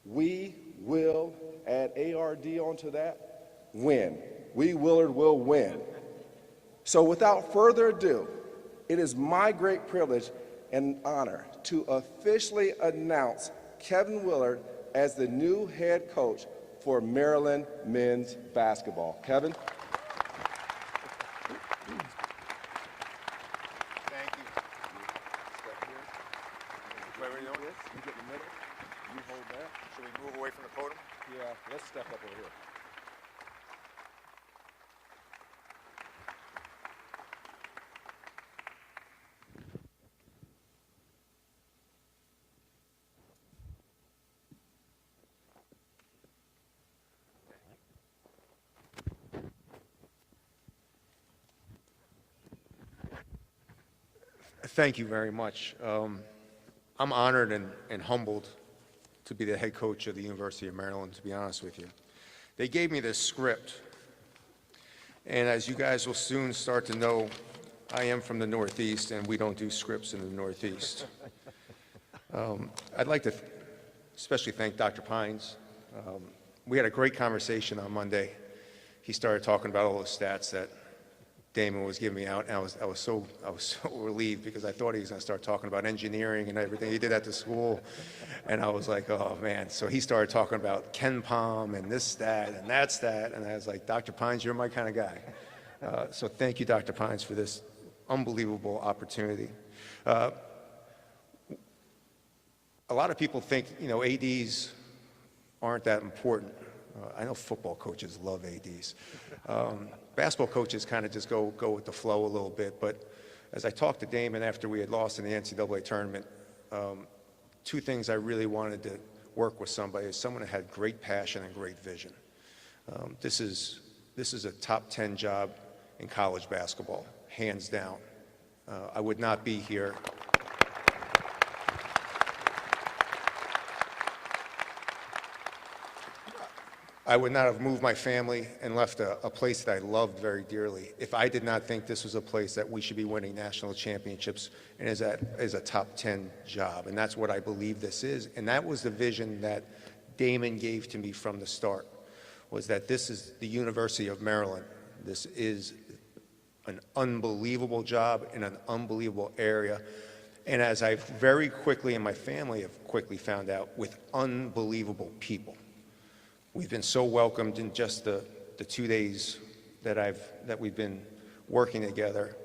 We will add ARD onto that, win. We, Willard, will win. So without further ado, it is my great privilege and honor to officially announce Kevin Willard as the new head coach for Maryland men's basketball. Kevin? Thank you. Wait, wait, You get in the middle, you hold that. should we move away from the podium? Yeah, let's step up over here. Thank you very much. I'm honored and humbled to be the head coach of the University of Maryland, to be honest with you. They gave me this script, and as you guys will soon start to know, I am from the Northeast, and we don't do scripts in the Northeast. I'd like to especially thank Dr. Pines. We had a great conversation on Monday. He started talking about all the stats that Damon was giving me out, and I was so relieved because I thought he was going to start talking about engineering and everything. He did at the school, and I was like, oh man. So he started talking about Ken Palm and this stat and that stat, and I was like, Dr. Pines, you're my kind of guy. So thank you, Dr. Pines, for this unbelievable opportunity. A lot of people think, ADs aren't that important. I know football coaches love ADs. Basketball coaches kind of just go with the flow a little bit. But as I talked to Damon after we had lost in the NCAA tournament, two things I really wanted to work with somebody is someone that had great passion and great vision. This is a top 10 job in college basketball, hands down. I would not be here. I would not have moved my family and left a place that I loved very dearly if I did not think this was a place that we should be winning national championships and is a top 10 job. And that's what I believe this is. And that was the vision that Damon gave to me from the start, was that this is the University of Maryland. This is an unbelievable job in an unbelievable area. And as I very quickly, and my family have quickly found out, with unbelievable people. We've been so welcomed in just the 2 days that we've been working together.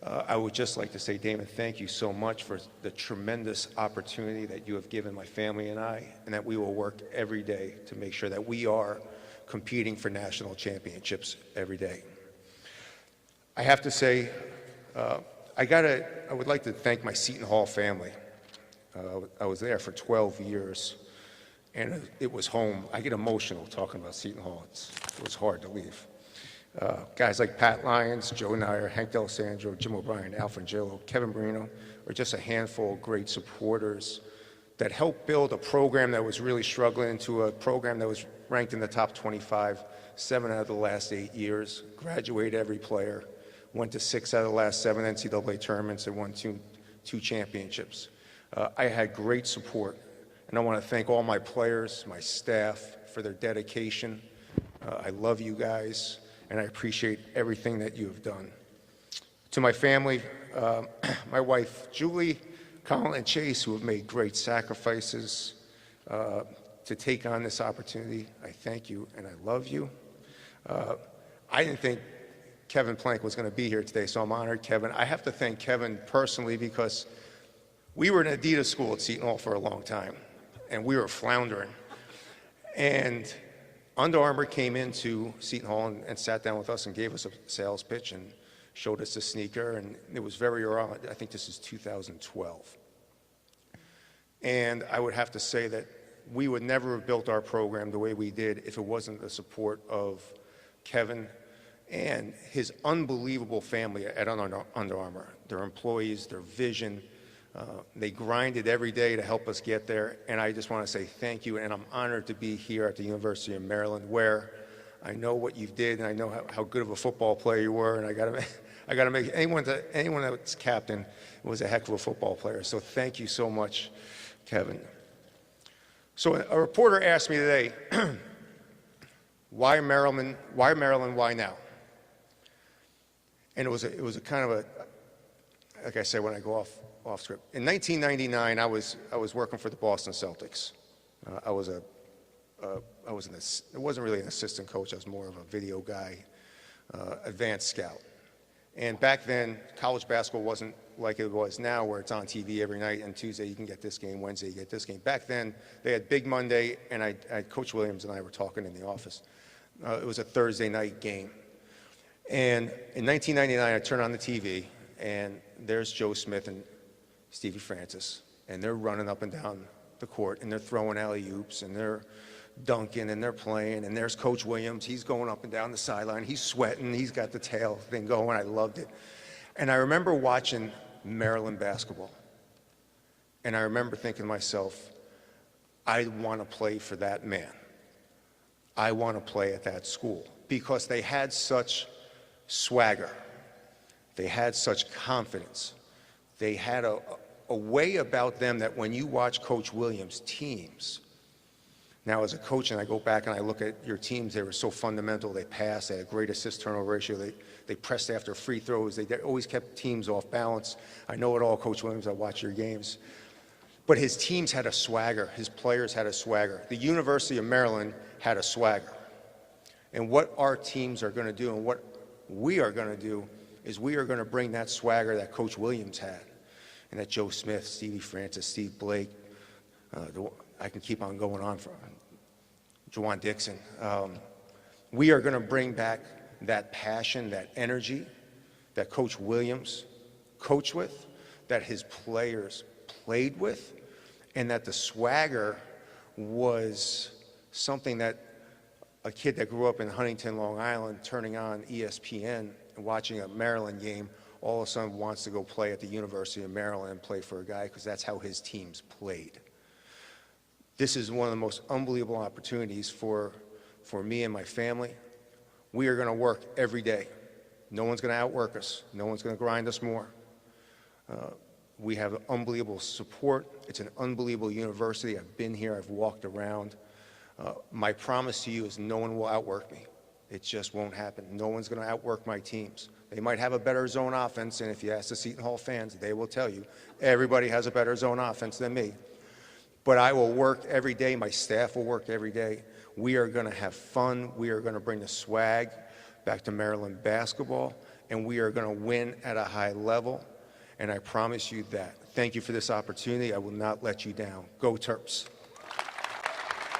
I would just like to say, Damon, thank you so much for the tremendous opportunity that you have given my family and I, and that we will work every day to make sure that we are competing for national championships every day. I have to say, I would like to thank my Seton Hall family. I was there for 12 years. And it was home. I get emotional talking about Seton Hall. It was hard to leave. Guys like Pat Lyons, Joe Nyer, Hank D'Alessandro, Jim O'Brien, Al Frangillo, Kevin Marino are just a handful of great supporters that helped build a program that was really struggling into a program that was ranked in the top 25, 7 out of the last 8 years, graduated every player, went to 6 out of the last 7 NCAA tournaments and won two championships. I had great support. And I want to thank all my players, my staff, for their dedication. I love you guys, and I appreciate everything that you have done. To my family, my wife, Julie, Colin, and Chase, who have made great sacrifices to take on this opportunity, I thank you and I love you. I didn't think Kevin Plank was going to be here today, so I'm honored, Kevin. I have to thank Kevin personally because we were an Adidas school at Seton Hall for a long time. And we were floundering. And Under Armour came into Seton Hall and sat down with us and gave us a sales pitch and showed us a sneaker. And it was very early. I think this is 2012. And I would have to say that we would never have built our program the way we did if it wasn't the support of Kevin and his unbelievable family at Under Armour, their employees, their vision. They grinded every day to help us get there, and I just want to say thank you, and I'm honored to be here at the University of Maryland, where I know what you did, and I know how good of a football player you were, and I got to make anyone that's captain was a heck of a football player. So thank you so much, Kevin. So a reporter asked me today, why Maryland, why now? And it was a kind of a, like I said, when I go off script. In 1999, I was working for the Boston Celtics. I wasn't really an assistant coach. I was more of a video guy, advanced scout. And back then, college basketball wasn't like it was now, where it's on TV every night, and Tuesday you can get this game, Wednesday you get this game. Back then, they had Big Monday, and Coach Williams and I were talking in the office. It was a Thursday night game. And in 1999, I turned on the TV, and there's Joe Smith and Stevie Francis, and they're running up and down the court, and they're throwing alley-oops, and they're dunking, and they're playing, and there's Coach Williams. He's going up and down the sideline. He's sweating. He's got the tail thing going. I loved it. And I remember watching Maryland basketball, and I remember thinking to myself, I want to play for that man. I want to play at that school, because they had such swagger. They had such confidence. They had a way about them that when you watch Coach Williams' teams, now as a coach, and I go back and I look at your teams, they were so fundamental. They passed, they had a great assist-turnover ratio, they pressed after free throws, they always kept teams off balance. I know it all, Coach Williams, I watch your games. But his teams had a swagger, his players had a swagger. The University of Maryland had a swagger. And what our teams are going to do, and what we are going to do, is we are going to bring that swagger that Coach Williams had, and that Joe Smith, Stevie Francis, Steve Blake, I can keep on going on for Juwan Dixon. We are going to bring back that passion, that energy that Coach Williams coached with, that his players played with, and that the swagger was something that a kid that grew up in Huntington, Long Island, turning on ESPN and watching a Maryland game, all of a sudden wants to go play at the University of Maryland and play for a guy, because that's how his teams played. This is one of the most unbelievable opportunities for me and my family. We are going to work every day. No one's going to outwork us. No one's going to grind us more. We have unbelievable support. It's an unbelievable university. I've been here. I've walked around. My promise to you is no one will outwork me. It just won't happen. No one's going to outwork my teams. They might have a better zone offense, and if you ask the Seton Hall fans, they will tell you everybody has a better zone offense than me. But I will work every day. My staff will work every day. We are going to have fun. We are going to bring the swag back to Maryland basketball, and we are going to win at a high level. And I promise you that. Thank you for this opportunity. I will not let you down. Go Terps.